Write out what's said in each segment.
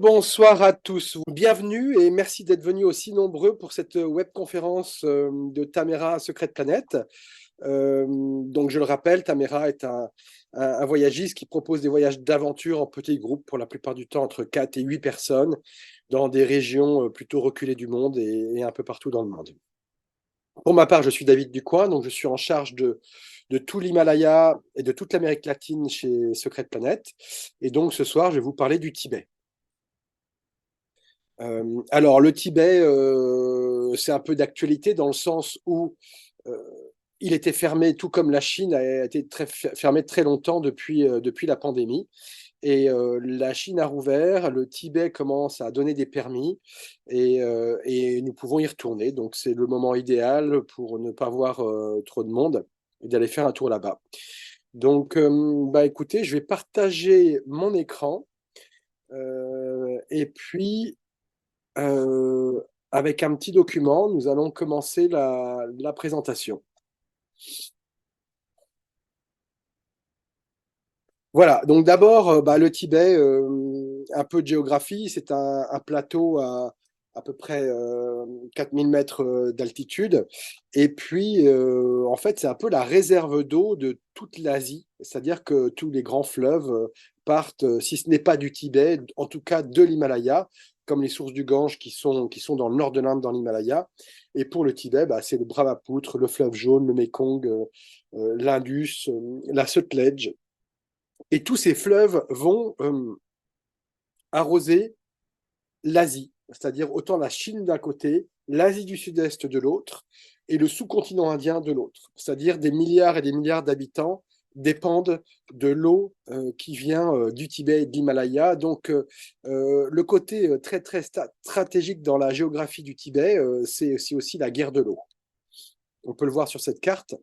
Bonsoir à tous, bienvenue et merci d'être venus aussi nombreux pour cette webconférence de Tamera Secrète Planète. Donc je le rappelle, Tamera est un voyagiste qui propose des voyages d'aventure en petits groupes, pour la plupart du temps entre 4 et 8 personnes, dans des régions plutôt reculées du monde et un peu partout dans le monde. Pour ma part, je suis David Ducoin, donc je suis en charge de tout l'Himalaya et de toute l'Amérique latine chez Secrète Planète. Et donc ce soir, je vais vous parler du Tibet. Alors, le Tibet, c'est un peu d'actualité dans le sens où euh, il était fermé, tout comme la Chine a été fermé très longtemps depuis la pandémie. Et la Chine a rouvert, le Tibet commence à donner des permis et nous pouvons y retourner. Donc, c'est le moment idéal pour ne pas voir trop de monde et d'aller faire un tour là-bas. Donc, écoutez, je vais partager mon écran et puis euh, avec un petit document, nous allons commencer la présentation. Voilà, donc d'abord, le Tibet, un peu de géographie, c'est un plateau à peu près 4000 mètres d'altitude. Et puis, en fait, c'est un peu la réserve d'eau de toute l'Asie, c'est-à-dire que tous les grands fleuves partent, si ce n'est pas du Tibet, en tout cas de l'Himalaya, comme les sources du Gange qui sont dans le nord de l'Inde, dans l'Himalaya. Et pour le Tibet, c'est le Brahmapoutre, le fleuve jaune, le Mékong, l'Indus, la Sutlej. Et tous ces fleuves vont arroser l'Asie, c'est-à-dire autant la Chine d'un côté, l'Asie du Sud-Est de l'autre, et le sous-continent indien de l'autre. C'est-à-dire des milliards et des milliards d'habitants dépendent de l'eau qui vient du Tibet et de l'Himalaya. Donc, le côté très, très stratégique dans la géographie du Tibet, c'est aussi la guerre de l'eau. On peut le voir sur cette carte.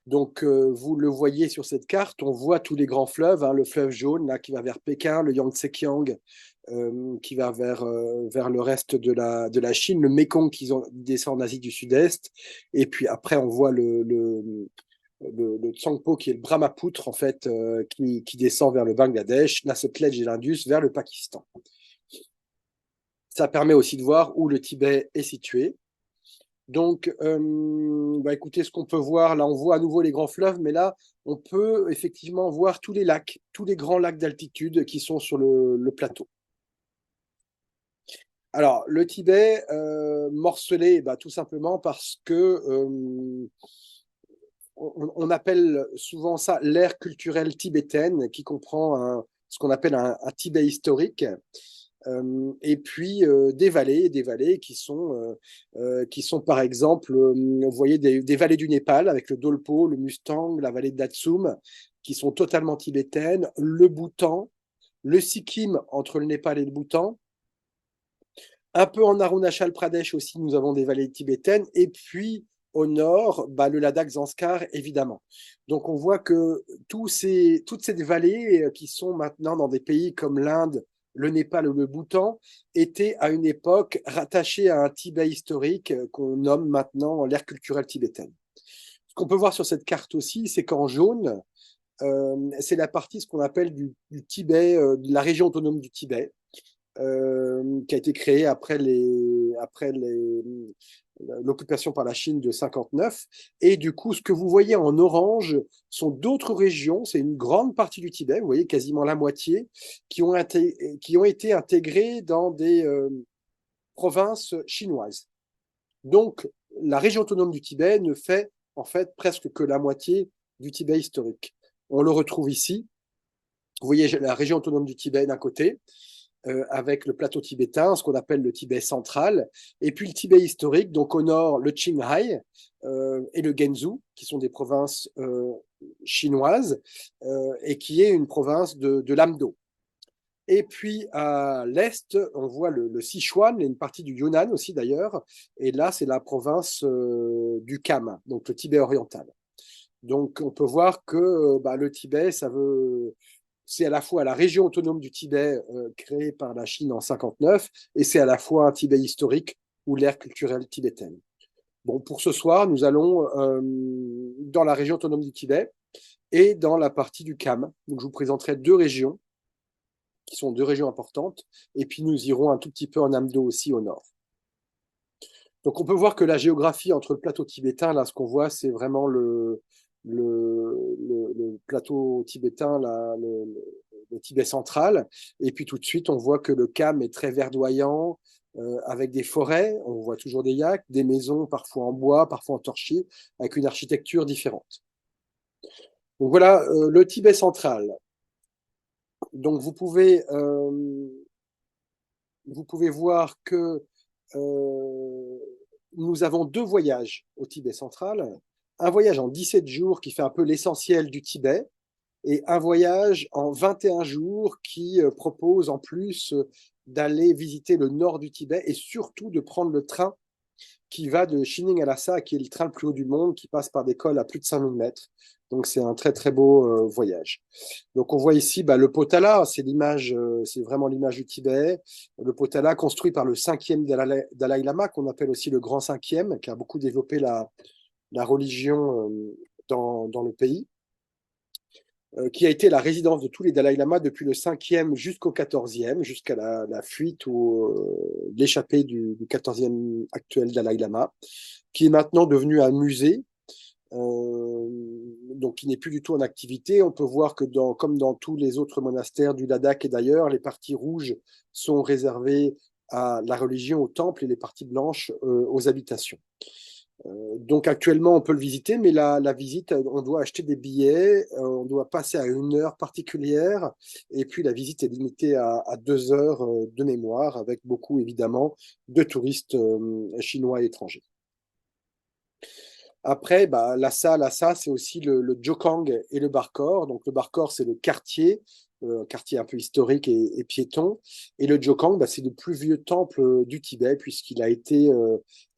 Donc, vous le voyez sur cette carte, on voit tous les grands fleuves, hein, le fleuve jaune là, qui va vers Pékin, le Yangtze-Kiang qui va vers le reste de la Chine, le Mékong qui descend en Asie du Sud-Est, et puis après on voit le Tsangpo qui est le Brahmapoutre en fait, qui descend vers le Bangladesh, la Sutlej et l'Indus vers le Pakistan. Ça permet aussi de voir où le Tibet est situé. Donc, écoutez, ce qu'on peut voir, là, on voit à nouveau les grands fleuves, mais là, on peut effectivement voir tous les lacs, tous les grands lacs d'altitude qui sont sur le plateau. Alors, le Tibet, morcelé, tout simplement parce que on appelle souvent ça l'ère culturelle tibétaine, qui comprend ce qu'on appelle un Tibet historique. Et puis des vallées qui sont par exemple, vous voyez, des vallées du Népal avec le Dolpo, le Mustang, la vallée de Datsum, qui sont totalement tibétaines, le Bhoutan, le Sikkim entre le Népal et le Bhoutan. Un peu en Arunachal Pradesh aussi, nous avons des vallées tibétaines. Et puis au nord, le Ladakh Zanskar, évidemment. Donc on voit que toutes ces vallées qui sont maintenant dans des pays comme l'Inde, le Népal ou le Bhoutan, étaient à une époque rattachées à un Tibet historique qu'on nomme maintenant l'ère culturelle tibétaine. Ce qu'on peut voir sur cette carte aussi, c'est qu'en jaune, c'est la partie, ce qu'on appelle du Tibet, de la région autonome du Tibet, qui a été créée après l'occupation par la Chine de 59. Et du coup, ce que vous voyez en orange sont d'autres régions, c'est une grande partie du Tibet, vous voyez quasiment la moitié, qui ont été intégrées dans des provinces chinoises. Donc, la région autonome du Tibet ne fait en fait presque que la moitié du Tibet historique. On le retrouve ici. Vous voyez la région autonome du Tibet d'un côté, avec le plateau tibétain, ce qu'on appelle le Tibet central, et puis le Tibet historique, donc au nord le Qinghai et le Gansu, qui sont des provinces chinoises, et qui est une province de l'Amdo. Et puis à l'est, on voit le Sichuan et une partie du Yunnan aussi d'ailleurs, et là c'est la province du Kham, donc le Tibet oriental. Donc on peut voir que le Tibet, c'est à la fois la région autonome du Tibet créée par la Chine en 59 et c'est à la fois un Tibet historique ou l'ère culturelle tibétaine. Bon, pour ce soir, nous allons dans la région autonome du Tibet et dans la partie du Kham. Donc je vous présenterai deux régions. qui sont deux régions importantes. Et puis nous irons un tout petit peu en Amdo aussi au nord. Donc on peut voir que la géographie entre le plateau tibétain, là, ce qu'on voit, c'est vraiment le plateau tibétain, là, le Tibet central. Et puis tout de suite, on voit que le Kham est très verdoyant, avec des forêts, on voit toujours des yaks, des maisons parfois en bois, parfois en torchis, avec une architecture différente. Donc voilà, le Tibet central. Donc vous pouvez voir que nous avons deux voyages au Tibet central. Un voyage en 17 jours qui fait un peu l'essentiel du Tibet, et un voyage en 21 jours qui propose en plus d'aller visiter le nord du Tibet et surtout de prendre le train qui va de Chining à Lhasa, qui est le train le plus haut du monde, qui passe par des cols à plus de 5000 mètres. Donc c'est un très très beau voyage. Donc on voit ici le Potala, c'est l'image, c'est vraiment l'image du Tibet. Le Potala construit par le cinquième Dalai Lama, qu'on appelle aussi le grand cinquième, qui a beaucoup développé la religion dans le pays, qui a été la résidence de tous les Dalai Lama depuis le 5e jusqu'au 14e, jusqu'à la fuite ou l'échappée du 14e actuel Dalai Lama, qui est maintenant devenu un musée, donc qui n'est plus du tout en activité. On peut voir que comme dans tous les autres monastères du Ladakh et d'ailleurs, les parties rouges sont réservées à la religion, au temple, et les parties blanches aux habitations. Donc actuellement, on peut le visiter, mais la visite, on doit acheter des billets, on doit passer à une heure particulière, et puis la visite est limitée à 2 heures de mémoire, avec beaucoup évidemment de touristes chinois et étrangers. Après, Lhasa, c'est aussi le Jokang et le Barkor. Donc le Barkor, c'est le quartier, un quartier un peu historique et piéton. Et le Jokang, c'est le plus vieux temple du Tibet, puisqu'il a été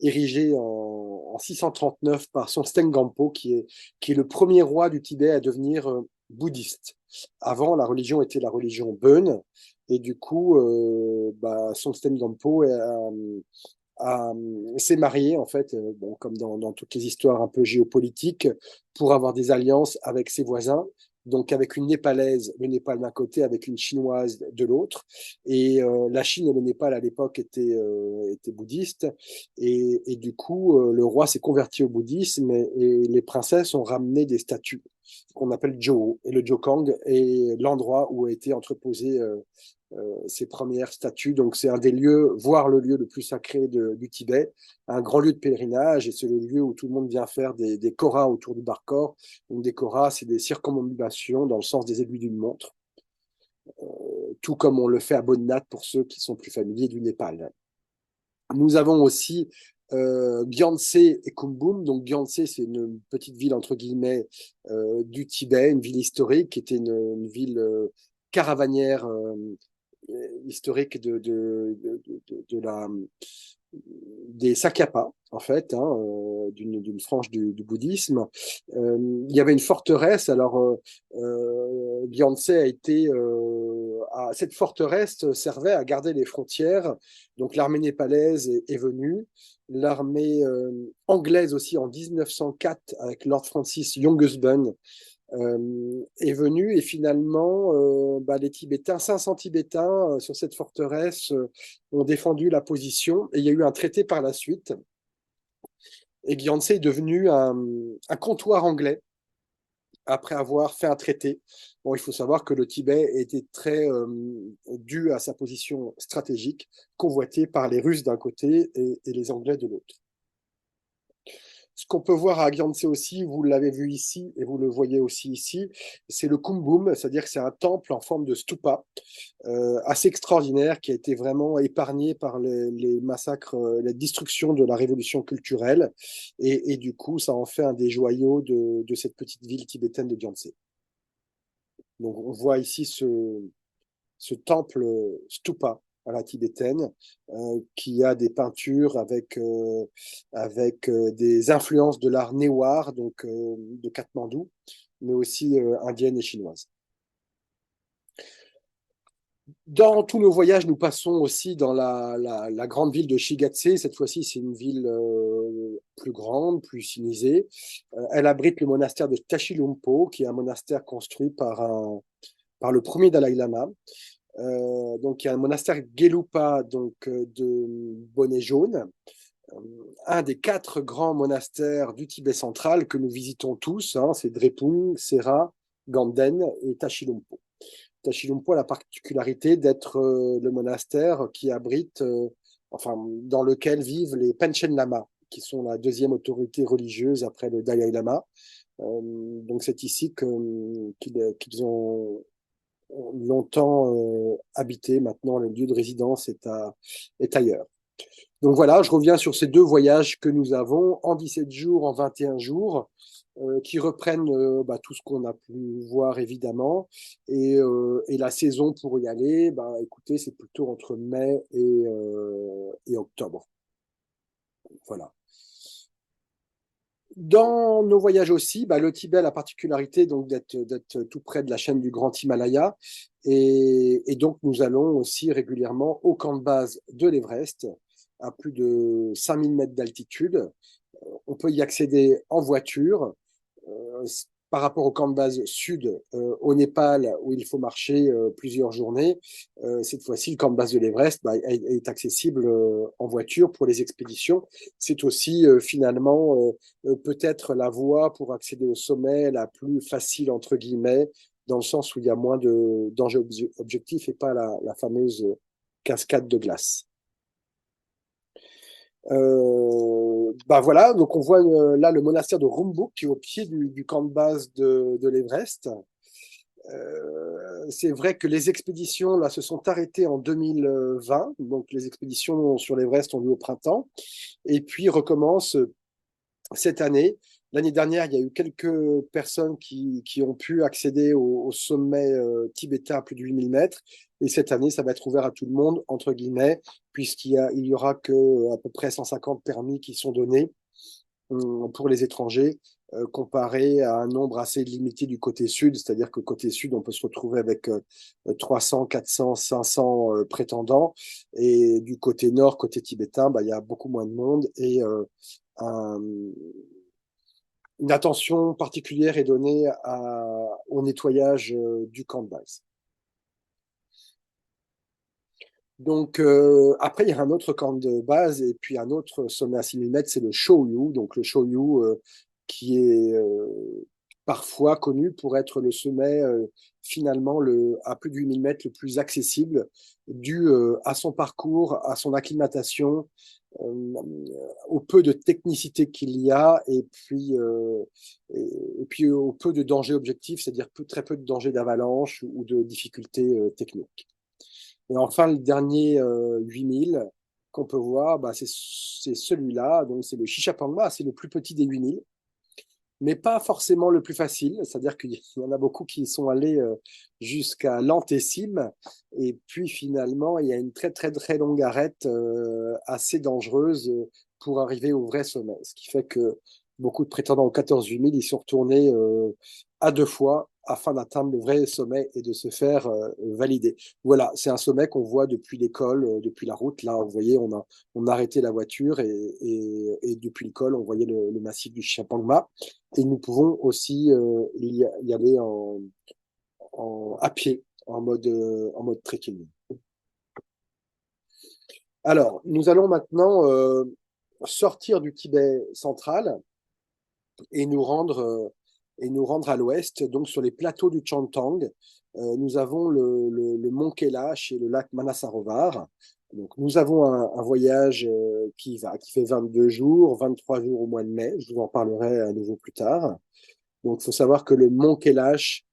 érigé en 639 par Songtsen Gampo, qui est le premier roi du Tibet à devenir bouddhiste. Avant, la religion était la religion Bön, et du coup, Songtsen Gampo s'est marié, en fait, bon, comme dans toutes les histoires un peu géopolitiques, pour avoir des alliances avec ses voisins, donc avec une Népalaise, le Népal d'un côté, avec une Chinoise de l'autre. Et la Chine et le Népal, à l'époque, étaient bouddhistes. Et du coup, le roi s'est converti au bouddhisme, et les princesses ont ramené des statues qu'on appelle Joho. Et le Jokang est l'endroit où a été entreposé ces premières statues. Donc c'est un des lieux, voire le lieu le plus sacré du Tibet, un grand lieu de pèlerinage, et c'est le lieu où tout le monde vient faire des koras autour du Barkor. Donc des koras, c'est des circumambulations dans le sens des aiguilles d'une montre, tout comme on le fait à Bodhnath pour ceux qui sont plus familiers du Népal. Nous avons aussi Gyantse et Kumbum. Donc Gyantse, c'est une petite ville entre guillemets du Tibet, une ville historique qui était une ville caravanière historique des Sakyapa, en fait, hein, d'une frange du bouddhisme. Il y avait une forteresse. Alors, Gyantse a été. Cette forteresse servait à garder les frontières. Donc, l'armée népalaise est venue. L'armée anglaise aussi, en 1904, avec Lord Francis Youngus-Bunn, est venu, et finalement, les Tibétains, 500 Tibétains sur cette forteresse ont défendu la position, et il y a eu un traité par la suite. Et Gyantse est devenu un comptoir anglais après avoir fait un traité. Bon, il faut savoir que le Tibet était très dû à sa position stratégique, convoité par les Russes d'un côté et les Anglais de l'autre. Ce qu'on peut voir à Gyantse aussi, vous l'avez vu ici et vous le voyez aussi ici, c'est le Kumbum, c'est-à-dire que c'est un temple en forme de stupa, assez extraordinaire, qui a été vraiment épargné par les massacres, la destruction de la révolution culturelle, et du coup, ça en fait un des joyaux de cette petite ville tibétaine de Gyantse. Donc on voit ici ce temple stupa à la tibétaine, qui a des peintures avec des influences de l'art Newar, donc de Katmandou, mais aussi indienne et chinoise. Dans tous nos voyages, nous passons aussi dans la grande ville de Shigatse. Cette fois-ci, c'est une ville plus grande, plus sinisée. Elle abrite le monastère de Tashilhunpo, qui est un monastère construit par le premier Dalai Lama. Donc, il y a un monastère Gelugpa, donc de bonnet jaune, un des 4 grands monastères du Tibet central que nous visitons tous, hein, c'est Drepung, Sera, Ganden et Tashilhunpo. Tashilhunpo a la particularité d'être le monastère qui abrite, enfin, dans lequel vivent les Panchen Lama, qui sont la deuxième autorité religieuse après le Dalai Lama. Donc c'est ici qu'ils ont longtemps habité. Maintenant, le lieu de résidence est ailleurs. Donc voilà, je reviens sur ces 2 voyages que nous avons en 17 jours, en 21 jours, qui reprennent tout ce qu'on a pu voir évidemment. Et la saison pour y aller, écoutez, c'est plutôt entre mai et octobre. Voilà. Dans nos voyages aussi, le Tibet a la particularité donc d'être tout près de la chaîne du Grand Himalaya. Et donc, nous allons aussi régulièrement au camp de base de l'Everest, à plus de 5000 mètres d'altitude. On peut y accéder en voiture. Euh, Par rapport au camp de base sud au Népal, où il faut marcher plusieurs journées, cette fois-ci, le camp de base de l'Everest est accessible en voiture pour les expéditions. C'est aussi finalement peut-être la voie pour accéder au sommet la plus facile, entre guillemets, dans le sens où il y a moins d'enjeux objectifs et pas la fameuse cascade de glace. Voilà, donc on voit là le monastère de Rumbuk qui est au pied du camp de base de l'Everest. C'est vrai que les expéditions là se sont arrêtées en 2020, donc les expéditions sur l'Everest ont lieu au printemps, et puis recommencent cette année. L'année dernière, il y a eu quelques personnes qui ont pu accéder au sommet tibétain à plus de 8000 mètres. Et cette année, ça va être ouvert à tout le monde, entre guillemets, il y aura que à peu près 150 permis qui sont donnés pour les étrangers, comparé à un nombre assez limité du côté sud. C'est-à-dire que côté sud, on peut se retrouver avec 300, 400, 500 prétendants. Et du côté nord, côté tibétain, il y a beaucoup moins de monde et un, une attention particulière est donnée au nettoyage du camp de base. Donc, après, il y a un autre camp de base et puis un autre sommet à 6000 mètres, c'est le Shoyu. Donc, le Shoyu qui est parfois connu pour être le sommet finalement à plus de 8000 mètres le plus accessible dû à son parcours, à son acclimatation, euh, au peu de technicité qu'il y a et puis au peu de dangers objectifs, c'est-à-dire très peu de dangers d'avalanche ou de difficultés techniques. Et enfin, le dernier 8000 qu'on peut voir, c'est celui-là, donc c'est le Shishapangma, c'est le plus petit des 8000, mais pas forcément le plus facile, c'est-à-dire qu'il y en a beaucoup qui sont allés jusqu'à l'antécime, et puis finalement, il y a une très très très longue arête assez dangereuse pour arriver au vrai sommet, ce qui fait que beaucoup de prétendants aux 14 8000, ils sont retournés à 2 fois afin d'atteindre le vrai sommet et de se faire valider. Voilà, c'est un sommet qu'on voit depuis l'école, depuis la route. Là, vous voyez, on a arrêté la voiture et depuis l'école, on voyait le massif du Chapangma. Et nous pouvons aussi y aller à pied, en mode trekking. Alors, nous allons maintenant sortir du Tibet central et nous rendre à l'ouest, donc sur les plateaux du Chantang. Nous avons le mont Kailash et le lac Manasarovar. Donc, nous avons un voyage qui fait 22 jours, 23 jours au mois de mai. Je vous en parlerai à nouveau plus tard. Donc, il faut savoir que le mont Kailash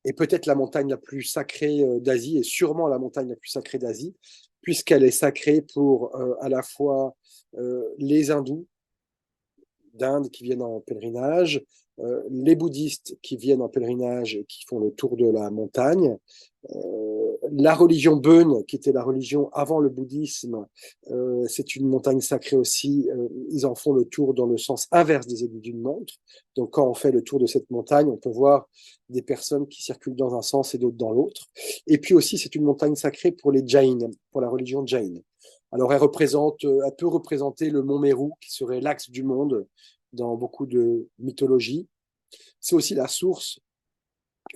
est peut-être la montagne la plus sacrée d'Asie et sûrement la montagne la plus sacrée d'Asie, puisqu'elle est sacrée pour à la fois les hindous d'Inde qui viennent en pèlerinage, les bouddhistes qui viennent en pèlerinage et qui font le tour de la montagne, la religion Beun, qui était la religion avant le bouddhisme, c'est une montagne sacrée aussi. Ils en font le tour dans le sens inverse des aiguilles d'une montre. Donc, quand on fait le tour de cette montagne, on peut voir des personnes qui circulent dans un sens et d'autres dans l'autre. Et puis aussi, c'est une montagne sacrée pour les Jains, pour la religion Jain. Alors, elle peut représenter le mont Meru, qui serait l'axe du monde dans beaucoup de mythologies. C'est aussi la source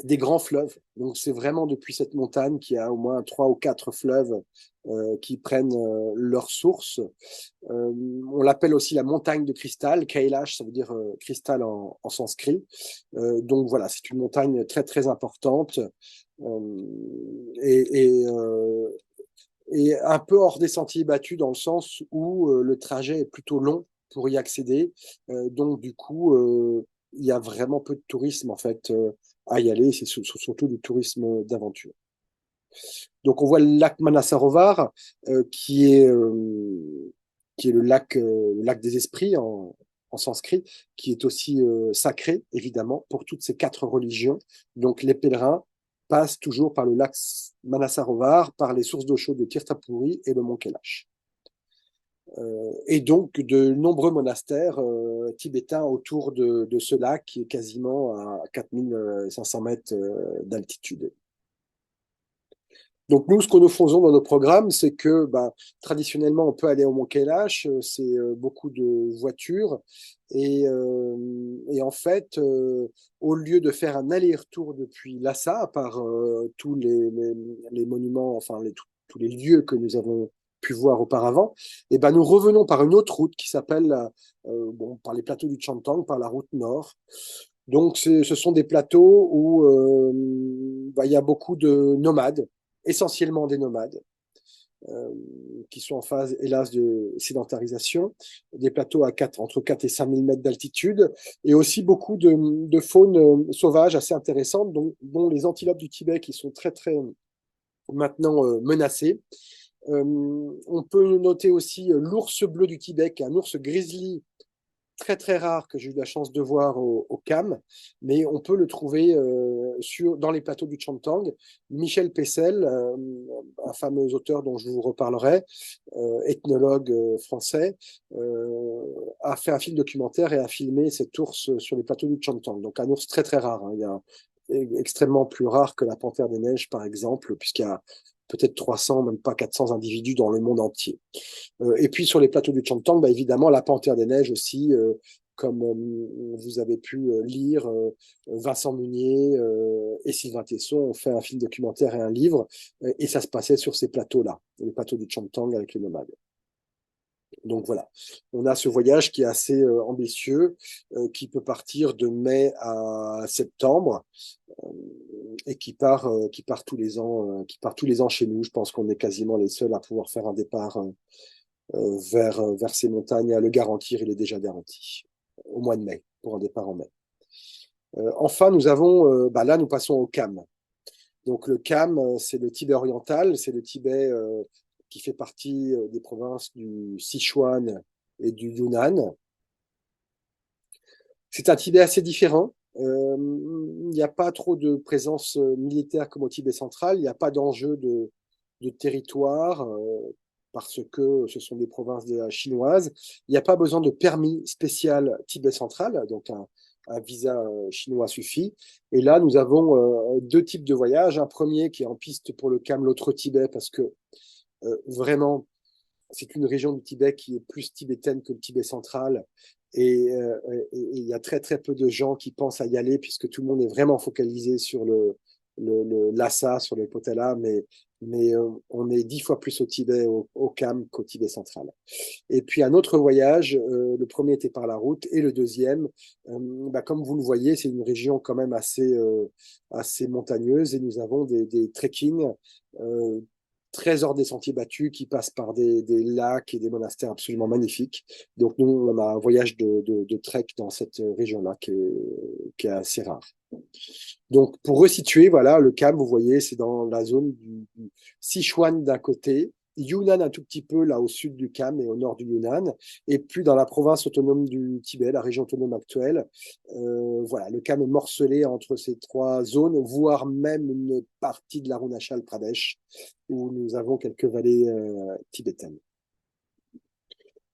des grands fleuves. Donc c'est vraiment depuis cette montagne qu'il y a au moins 3 ou 4 fleuves qui prennent leur source. On l'appelle aussi la montagne de cristal, Kailash, ça veut dire cristal en sanskrit. Donc voilà, c'est une montagne très très importante et, et, euh, et un peu hors des sentiers battus dans le sens où le trajet est plutôt long pour y accéder. Donc du coup, il y a vraiment peu de tourisme en fait à y aller. C'est surtout du tourisme d'aventure. Donc on voit le lac Manasarovar qui est le lac des esprits en sanskrit, qui est aussi sacré évidemment pour toutes ces 4 religions. Donc les pèlerins passent toujours par le lac Manasarovar, par les sources d'eau chaude de Tirthapuri et le mont Kailash. Et donc de nombreux monastères tibétains autour de ce lac qui est quasiment à 4500 mètres d'altitude. Donc nous, ce que nous faisons dans nos programmes, c'est que traditionnellement, on peut aller au Mont Kailash, c'est beaucoup de voitures, et en fait, au lieu de faire un aller-retour depuis Lhasa, par tous les monuments, enfin tous les lieux que nous avons pu voir auparavant, et ben nous revenons par une autre route qui s'appelle, par les plateaux du Chantang, par la route nord. Donc ce sont des plateaux où il y a beaucoup de nomades, essentiellement des nomades, euh, qui sont en phase, hélas, de sédentarisation, des plateaux entre 4 et 5 000 mètres d'altitude, et aussi beaucoup de faune sauvage assez intéressante, dont les antilopes du Tibet qui sont très, très maintenant menacées. On peut noter aussi l'ours bleu du Tibet, qui est un ours grizzly très très rare que j'ai eu la chance de voir au CAM, mais on peut le trouver dans les plateaux du Chantang. Michel Pessel, un fameux auteur dont je vous reparlerai, ethnologue français, a fait un film documentaire et a filmé cet ours sur les plateaux du Chantang. Donc un ours très très rare. Hein. Il y a extrêmement plus rare que la panthère des neiges, par exemple, puisqu'il y a peut-être 300, même pas 400 individus dans le monde entier. Et puis sur les plateaux du Chantang, évidemment, la Panthère des Neiges aussi, comme vous avez pu lire, Vincent Munier et Sylvain Tesson ont fait un film documentaire et un livre, et ça se passait sur ces plateaux-là, les plateaux du Chantang avec les nomades. Donc voilà, on a ce voyage qui est assez ambitieux, qui peut partir de mai à septembre, et qui part tous les ans, chez nous. Je pense qu'on est quasiment les seuls à pouvoir faire un départ vers ces montagnes. À le garantir, il est déjà garanti au mois de mai, pour un départ en mai. Enfin, là, nous passons au CAM. Donc le CAM, c'est le Tibet oriental, c'est le Tibet qui fait partie des provinces du Sichuan et du Yunnan. C'est un Tibet assez différent. Il n'y a pas trop de présence militaire comme au Tibet central. Il n'y a pas d'enjeu de territoire parce que ce sont des provinces chinoises. Il n'y a pas besoin de permis spécial Tibet central, donc un visa chinois suffit. Et là, nous avons 2 types de voyages. Un premier qui est en piste pour le CAM, l'autre Tibet, parce que vraiment, c'est une région du Tibet qui est plus tibétaine que le Tibet central. Et il y a très très peu de gens qui pensent à y aller puisque tout le monde est vraiment focalisé sur le Lhasa, sur le Potala, mais on est 10 fois plus au Tibet, au CAM qu'au Tibet central. Et puis un autre voyage, le premier était par la route et le deuxième, comme vous le voyez, c'est une région quand même assez montagneuse et nous avons des trekkings très hors des sentiers battus qui passent par des lacs et des monastères absolument magnifiques. Donc nous, on a un voyage de trek dans cette région-là qui est assez rare. Donc pour resituer, voilà, le CAM, vous voyez, c'est dans la zone du Sichuan d'un côté, Yunnan un tout petit peu là au sud du CAM et au nord du Yunnan, et puis dans la province autonome du Tibet, la région autonome actuelle. Voilà, le CAM est morcelé entre ces 3 zones, voire même une partie de l'Arunachal Pradesh, où nous avons quelques vallées tibétaines.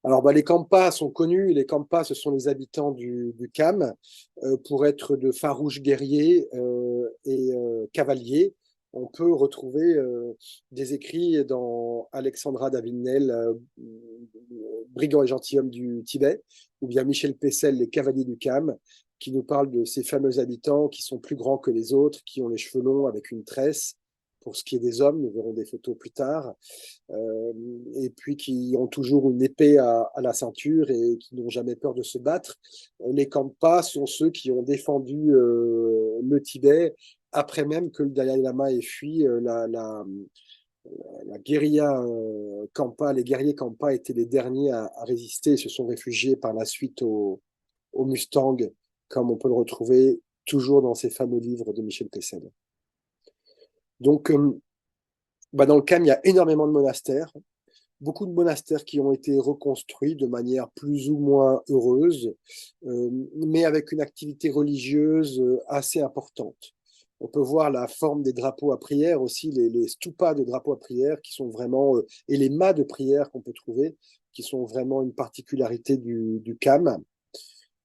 Alors, les Kampas sont connus. Les Kampas, ce sont les habitants du CAM, pour être de farouches guerriers et cavaliers. On peut retrouver des écrits dans Alexandra d'Avinel, Brigands et gentilshommes du Tibet, ou bien Michel Pessel, Les cavaliers du CAM, qui nous parle de ces fameux habitants qui sont plus grands que les autres, qui ont les cheveux longs avec une tresse. Pour ce qui est des hommes, nous verrons des photos plus tard, et puis qui ont toujours une épée à la ceinture et qui n'ont jamais peur de se battre. Les Khampas sont ceux qui ont défendu le Tibet après même que le Dalai Lama ait fui la guérilla Khampa. Les guerriers Khampa étaient les derniers à résister et se sont réfugiés par la suite au Mustang, comme on peut le retrouver toujours dans ces fameux livres de Michel Tessel. Donc, dans le Kham, il y a énormément de monastères, beaucoup de monastères qui ont été reconstruits de manière plus ou moins heureuse, mais avec une activité religieuse assez importante. On peut voir la forme des drapeaux à prière aussi, les stupas de drapeaux à prière qui sont vraiment, et les mâts de prière qu'on peut trouver, qui sont vraiment une particularité du Kham.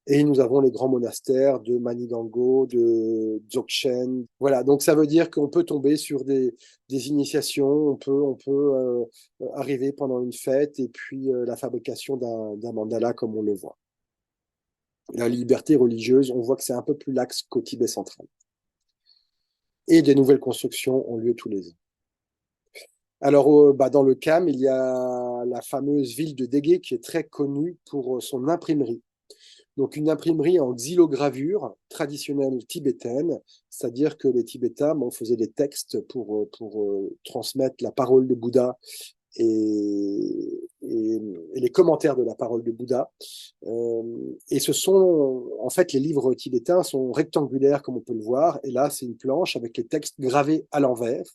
Et nous avons les grands monastères de Manigango, de Dzogchen. Voilà, donc ça veut dire qu'on peut tomber sur des initiations, on peut arriver pendant une fête et puis la fabrication d'un mandala comme on le voit. La liberté religieuse, on voit que c'est un peu plus laxe qu'au Tibet central. Et des nouvelles constructions ont lieu tous les ans. Alors, dans le Kham, il y a la fameuse ville de Dege qui est très connue pour son imprimerie. Donc une imprimerie en xylogravure traditionnelle tibétaine, c'est-à-dire que les Tibétains faisaient des textes pour transmettre la parole de Bouddha et les commentaires de la parole de Bouddha. Et ce sont, en fait, les livres tibétains sont rectangulaires, comme on peut le voir, et là, c'est une planche avec les textes gravés à l'envers.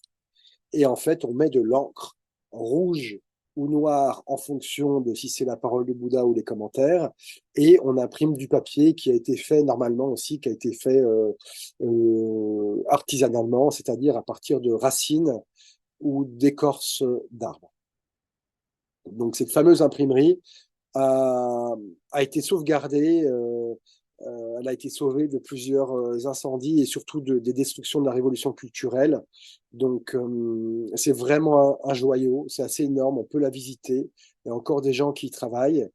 Et en fait, on met de l'encre rouge ou noire en fonction de si c'est la parole de Bouddha ou les commentaires, et on imprime du papier qui a été fait normalement aussi, qui a été fait artisanalement, c'est-à-dire à partir de racines ou d'écorces d'arbres. Donc cette fameuse imprimerie a, a été sauvegardée, elle a été sauvée de plusieurs incendies et surtout des destructions de la révolution culturelle. Donc c'est vraiment un joyau, c'est assez énorme, on peut la visiter. Il y a encore des gens qui y travaillent.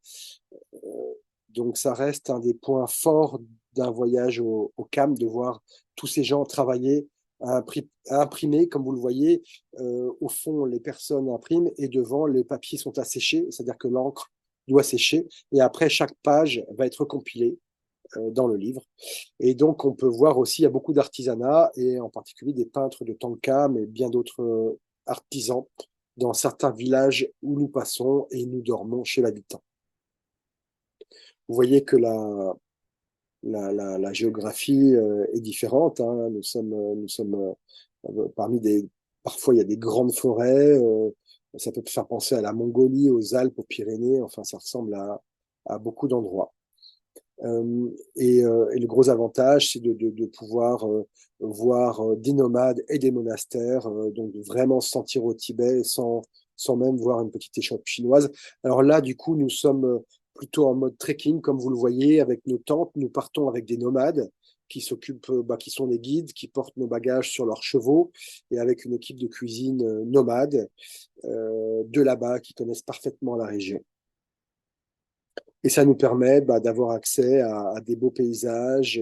Donc ça reste un des points forts d'un voyage au Kham, de voir tous ces gens travailler à imprimer, comme vous le voyez. Au fond, les personnes impriment et devant, les papiers sont asséchés, c'est-à-dire que l'encre doit sécher. Et après, chaque page va être compilée dans le livre. Et donc, on peut voir aussi, il y a beaucoup d'artisanat, et en particulier des peintres de Tanka, mais bien d'autres artisans dans certains villages où nous passons et nous dormons chez l'habitant. Vous voyez que la géographie est différente. Hein. Nous sommes parmi des... Parfois, il y a des grandes forêts. Ça peut faire penser à la Mongolie, aux Alpes, aux Pyrénées. Enfin, ça ressemble à beaucoup d'endroits. Et le gros avantage, c'est de pouvoir voir des nomades et des monastères, donc de vraiment se sentir au Tibet sans même voir une petite échoppe chinoise. Alors là, du coup, nous sommes plutôt en mode trekking, comme vous le voyez, avec nos tentes. Nous partons avec des nomades qui s'occupent, qui sont des guides, qui portent nos bagages sur leurs chevaux, et avec une équipe de cuisine nomade de là-bas qui connaissent parfaitement la région. Et ça nous permet d'avoir accès à des beaux paysages,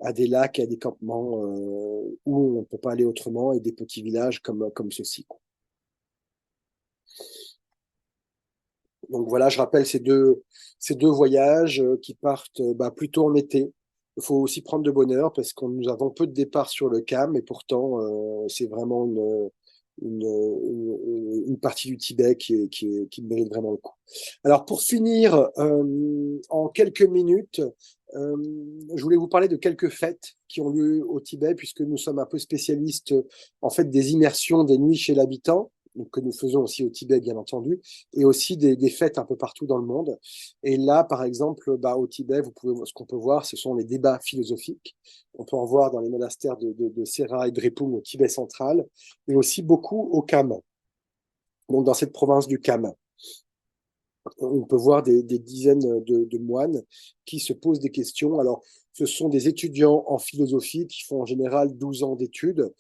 à des lacs et à des campements où on ne peut pas aller autrement, et des petits villages comme ceci. Donc voilà, je rappelle ces deux voyages qui partent plutôt en été. Il faut aussi prendre de bonne heure parce que nous avons peu de départs sur le Kham, et pourtant c'est vraiment une partie du Tibet qui mérite vraiment le coup. Alors pour finir, en quelques minutes, je voulais vous parler de quelques fêtes qui ont lieu au Tibet, puisque nous sommes un peu spécialistes en fait des immersions des nuits chez l'habitant, que nous faisons aussi au Tibet, bien entendu, et aussi des fêtes un peu partout dans le monde. Et là, par exemple, au Tibet, ce qu'on peut voir, ce sont les débats philosophiques. On peut en voir dans les monastères de Sera et Drepung au Tibet central, et aussi beaucoup au Kham, donc dans cette province du Kham. On peut voir des dizaines de moines qui se posent des questions. Alors, ce sont des étudiants en philosophie qui font en général 12 ans d'études,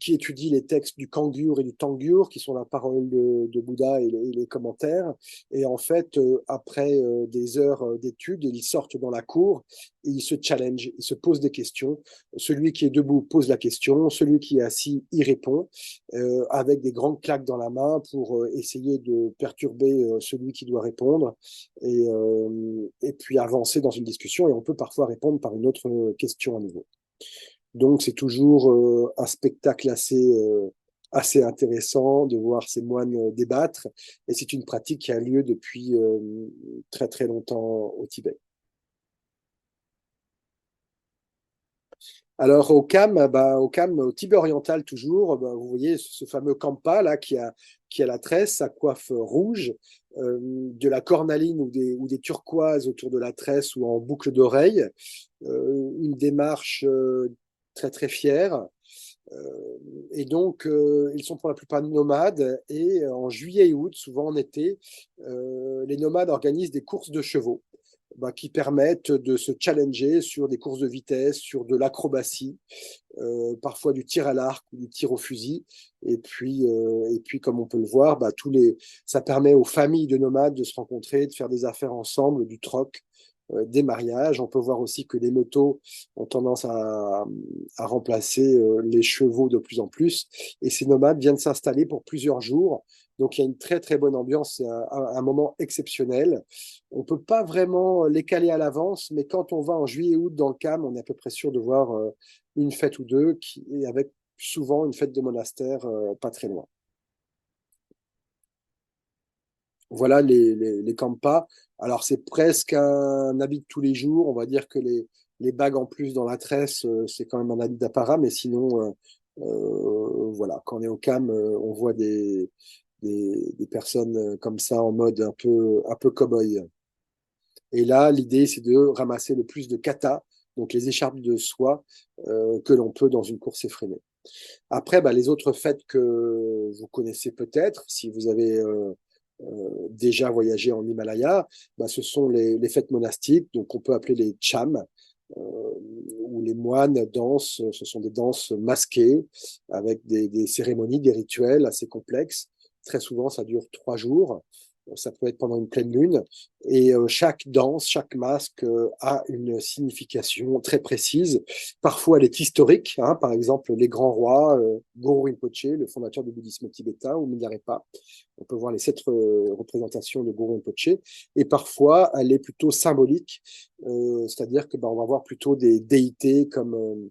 qui étudient les textes du Kangyur et du Tangyur, qui sont la parole de Bouddha et les commentaires. Et en fait, après des heures d'études, ils sortent dans la cour et ils se challenge, ils se posent des questions. Celui qui est debout pose la question, celui qui est assis y répond, avec des grandes claques dans la main pour essayer de perturber celui qui doit répondre et puis avancer dans une discussion. Et on peut parfois répondre par une autre question à nouveau. Donc c'est toujours un spectacle assez intéressant de voir ces moines débattre. Et c'est une pratique qui a lieu depuis très très longtemps au Tibet. Alors au Tibet oriental toujours, vous voyez ce fameux Kampa là qui a la tresse, sa coiffe rouge, de la cornaline ou des turquoises autour de la tresse ou en boucle d'oreille, une démarche très très fière. Et donc, ils sont pour la plupart nomades. Et en juillet et août, souvent en été, les nomades organisent des courses de chevaux qui permettent de se challenger sur des courses de vitesse, sur de l'acrobatie, parfois du tir à l'arc ou du tir au fusil. Et puis comme on peut le voir, ça permet aux familles de nomades de se rencontrer, de faire des affaires ensemble, du troc, des mariages. On peut voir aussi que les motos ont tendance à remplacer les chevaux de plus en plus. Et ces nomades viennent s'installer pour plusieurs jours. Donc il y a une très très bonne ambiance, c'est un moment exceptionnel. On ne peut pas vraiment les caler à l'avance, mais quand on va en juillet août dans le Kham, on est à peu près sûr de voir une fête ou deux, avec souvent une fête de monastère pas très loin. Voilà les campas. Alors, c'est presque un habit de tous les jours. On va dire que les bagues en plus dans la tresse, c'est quand même un habit d'apparat. Mais sinon, voilà, quand on est au CAM, on voit des personnes comme ça en mode un peu cow-boy. Et là, l'idée, c'est de ramasser le plus de kata, donc les écharpes de soie, que l'on peut dans une course effrénée. Après, les autres fêtes que vous connaissez peut-être, si vous avez déjà voyagé en Himalaya, ce sont les fêtes monastiques, donc on peut appeler les chams, où les moines dansent. Ce sont des danses masquées avec des cérémonies, des rituels assez complexes. Très souvent, ça dure 3 jours. Ça peut être pendant une pleine lune. Et chaque danse, chaque masque a une signification très précise. Parfois, elle est historique. Hein, par exemple, les grands rois, Guru Rinpoche, le fondateur du bouddhisme tibétain, ou Milarepa. On peut voir les 7 représentations de Guru Rinpoche. Et parfois, elle est plutôt symbolique. C'est-à-dire que on va voir plutôt des déités comme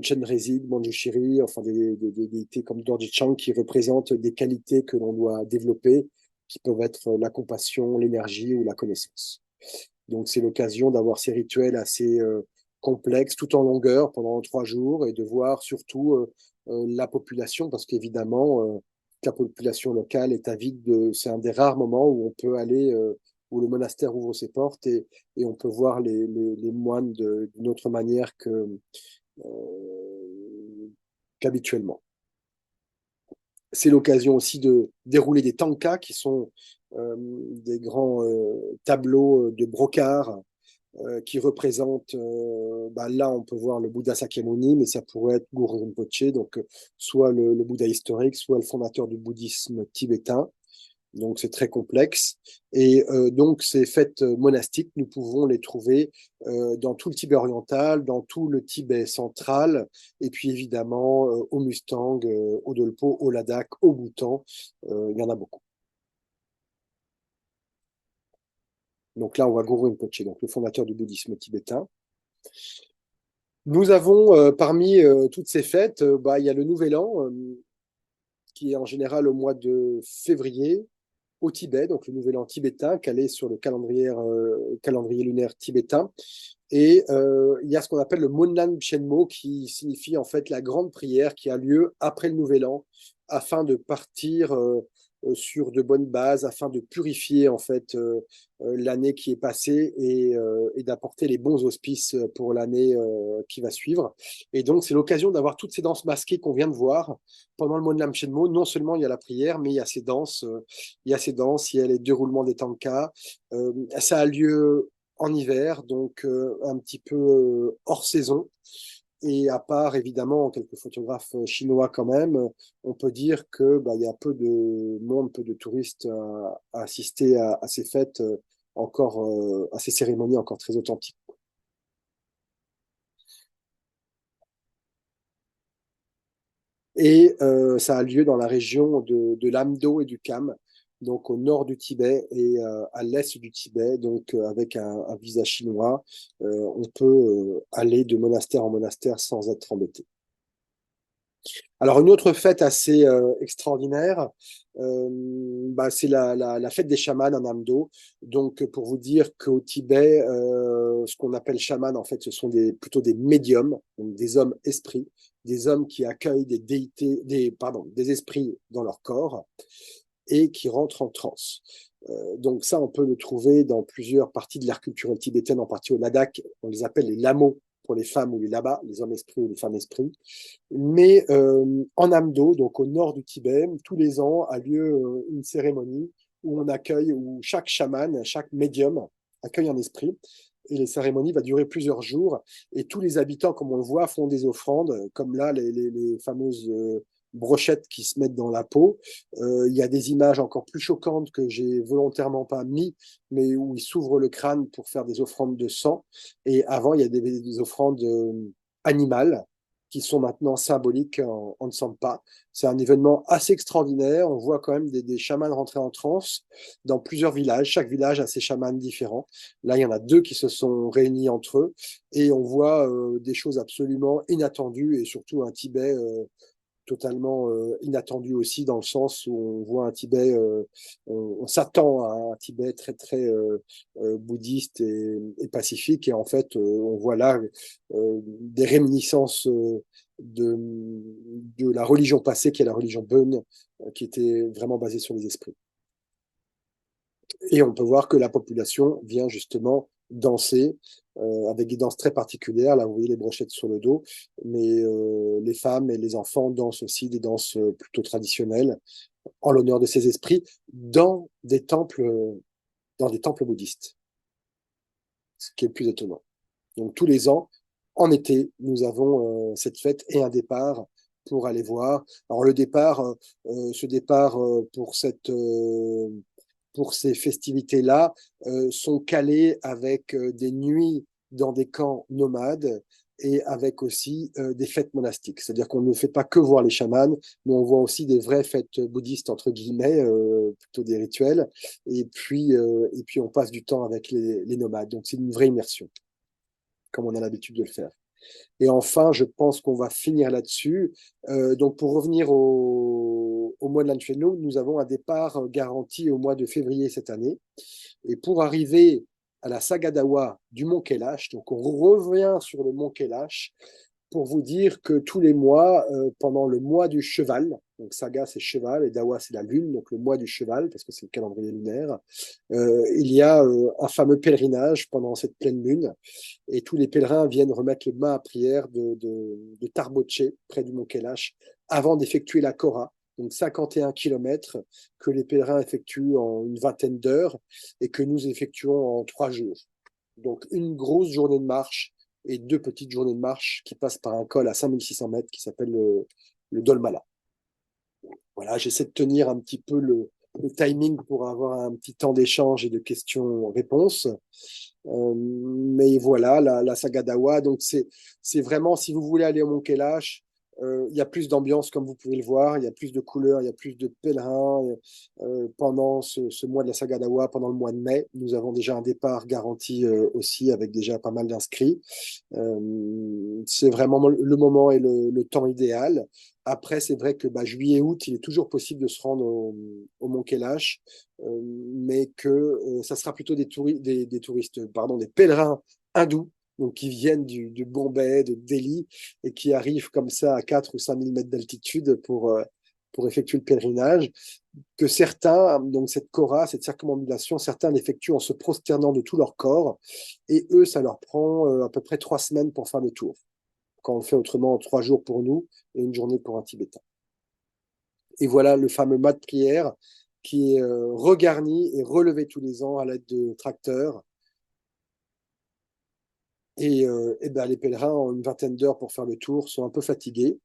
Chenrezig, Manjushri, enfin des déités comme Dorje Chang qui représentent des qualités que l'on doit développer, qui peuvent être la compassion, l'énergie ou la connaissance. Donc c'est l'occasion d'avoir ces rituels assez complexes, tout en longueur, pendant 3 jours, et de voir surtout la population, parce qu'évidemment, la population locale est avide c'est un des rares moments où on peut aller où le monastère ouvre ses portes et on peut voir les moines d'une autre manière qu'habituellement. C'est l'occasion aussi de dérouler des tankas qui sont des grands tableaux de brocart qui représentent, là on peut voir le Bouddha Sakyamuni, mais ça pourrait être Guru Rinpoche, donc soit le Bouddha historique, soit le fondateur du bouddhisme tibétain. Donc c'est très complexe. Et donc ces fêtes monastiques, nous pouvons les trouver dans tout le Tibet oriental, dans tout le Tibet central, et puis évidemment au Mustang, au Dolpo, au Ladakh, au Bhoutan. Il y en a beaucoup. Donc là, on voit Guru Rinpoche, donc le fondateur du bouddhisme tibétain. Nous avons parmi toutes ces fêtes, il y a le Nouvel An, qui est en général au mois de février, au Tibet, donc le Nouvel An tibétain, calé sur le calendrier lunaire tibétain. Et il y a ce qu'on appelle le Monlan Chenmo, qui signifie en fait la grande prière qui a lieu après le Nouvel An, afin de partir sur de bonnes bases, afin de purifier en fait l'année qui est passée et d'apporter les bons auspices pour l'année qui va suivre. Et donc c'est l'occasion d'avoir toutes ces danses masquées qu'on vient de voir pendant le Monlan Chenmo. Non seulement il y a la prière, mais il y a ces danses, il y a les déroulements des tankas. Ça a lieu en hiver, donc un petit peu hors saison. Et à part évidemment quelques photographes chinois quand même, on peut dire que il y a peu de monde, peu de touristes à assister à ces fêtes encore à ces cérémonies encore très authentiques. Et ça a lieu dans la région de l'Amdo et du Kham, donc au nord du Tibet et à l'est du Tibet, donc avec un visa chinois, on peut aller de monastère en monastère sans être embêté. Alors, une autre fête assez extraordinaire, c'est la fête des chamans en Amdo. Donc, pour vous dire qu'au Tibet, ce qu'on appelle chaman, en fait, ce sont plutôt des médiums, donc des hommes esprits, des hommes qui accueillent des déités, des esprits dans leur corps et qui rentrent en transe. Donc ça, on peut le trouver dans plusieurs parties de l'art culturel tibétaine, en partie au Ladakh. On les appelle les lamos pour les femmes ou les labas, les hommes esprits ou les femmes esprits. Mais en Amdo, donc au nord du Tibet, tous les ans a lieu une cérémonie où on accueille, où chaque chaman, chaque médium accueille un esprit. Et les cérémonies vont durer plusieurs jours. Et tous les habitants, comme on le voit, font des offrandes, comme là, les fameuses brochettes qui se mettent dans la peau. Il y a des images encore plus choquantes que j'ai volontairement pas mis, mais où ils s'ouvrent le crâne pour faire des offrandes de sang. Et avant, il y a des offrandes animales qui sont maintenant symboliques en Tsampa. C'est un événement assez extraordinaire. On voit quand même des chamans rentrer en transe dans plusieurs villages. Chaque village a ses chamans différents. Là, il y en a deux qui se sont réunis entre eux et on voit des choses absolument inattendues et surtout un Tibet totalement inattendu aussi dans le sens où on voit un Tibet, on s'attend à un Tibet très très bouddhiste et pacifique et en fait on voit là des réminiscences de la religion passée qui est la religion Bön, qui était vraiment basée sur les esprits. Et on peut voir que la population vient justement danser avec des danses très particulières. Là, vous voyez les brochettes sur le dos, mais les femmes et les enfants dansent aussi des danses plutôt traditionnelles en l'honneur de ces esprits dans des temples bouddhistes, ce qui est le plus étonnant. Donc tous les ans, en été, nous avons cette fête et un départ pour aller voir. Alors le départ, ce départ pour ces festivités-là sont calées avec des nuits dans des camps nomades et avec aussi des fêtes monastiques. C'est-à-dire qu'on ne fait pas que voir les chamans, mais on voit aussi des vraies fêtes bouddhistes, entre guillemets, plutôt des rituels, et puis on passe du temps avec les nomades. Donc c'est une vraie immersion, comme on a l'habitude de le faire. Et enfin, je pense qu'on va finir là-dessus. Donc, pour revenir au mois de l'Ancheno, nous avons un départ garanti au mois de février cette année. Et pour arriver à la Sagadawa du Mont Kailash, donc on revient sur le Mont Kailash pour vous dire que tous les mois, pendant le mois du cheval, donc Saga c'est cheval et Dawa c'est la lune, donc le mois du cheval parce que c'est le calendrier lunaire, il y a un fameux pèlerinage pendant cette pleine lune et tous les pèlerins viennent remettre le main à prière de Tarboche, près du Mont Kailash, avant d'effectuer la Kora, donc 51 kilomètres que les pèlerins effectuent en une vingtaine d'heures et que nous effectuons en 3 jours. Donc une grosse journée de marche et 2 petites journées de marche qui passent par un col à 5600 mètres qui s'appelle le Dolmala. Voilà, j'essaie de tenir un petit peu le timing pour avoir un petit temps d'échange et de questions-réponses. Mais voilà, la Sagadawa, donc c'est vraiment, si vous voulez aller au Mont Kailash, il y a plus d'ambiance, comme vous pouvez le voir, il y a plus de couleurs, il y a plus de pèlerins. Pendant ce mois de la Sagadawa, pendant le mois de mai, nous avons déjà un départ garanti aussi, avec déjà pas mal d'inscrits. C'est vraiment le moment et le temps idéal. Après, c'est vrai que juillet, août, il est toujours possible de se rendre au Mont Kailash, mais que ça sera plutôt des touristes, pardon, des pèlerins hindous, donc qui viennent du Bombay, de Delhi, et qui arrivent comme ça à 4 ou 5 000 mètres d'altitude pour effectuer le pèlerinage. Que certains, donc cette Kora, cette circumambulation, certains l'effectuent en se prosternant de tout leur corps, et eux, ça leur prend à peu près 3 semaines pour faire le tour. Quand on le fait autrement, 3 jours pour nous et une journée pour un Tibétain. Et voilà le fameux mât de prière qui est regarni et relevé tous les ans à l'aide de tracteurs. Et ben, les pèlerins ont une vingtaine d'heures pour faire le tour, sont un peu fatigués.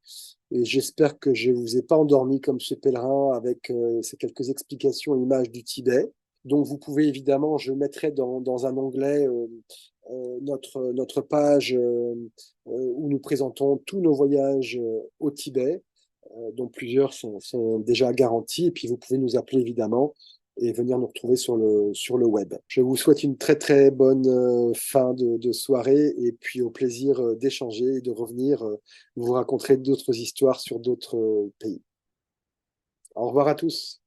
Et j'espère que je ne vous ai pas endormi comme ce pèlerin avec ces quelques explications et images du Tibet. Donc, vous pouvez évidemment, je mettrai dans un onglet notre page où nous présentons tous nos voyages au Tibet, dont plusieurs sont déjà garantis. Et puis, vous pouvez nous appeler évidemment et venir nous retrouver sur le web. Je vous souhaite une très très bonne fin de soirée et puis au plaisir d'échanger et de revenir vous raconter d'autres histoires sur d'autres pays. Au revoir à tous.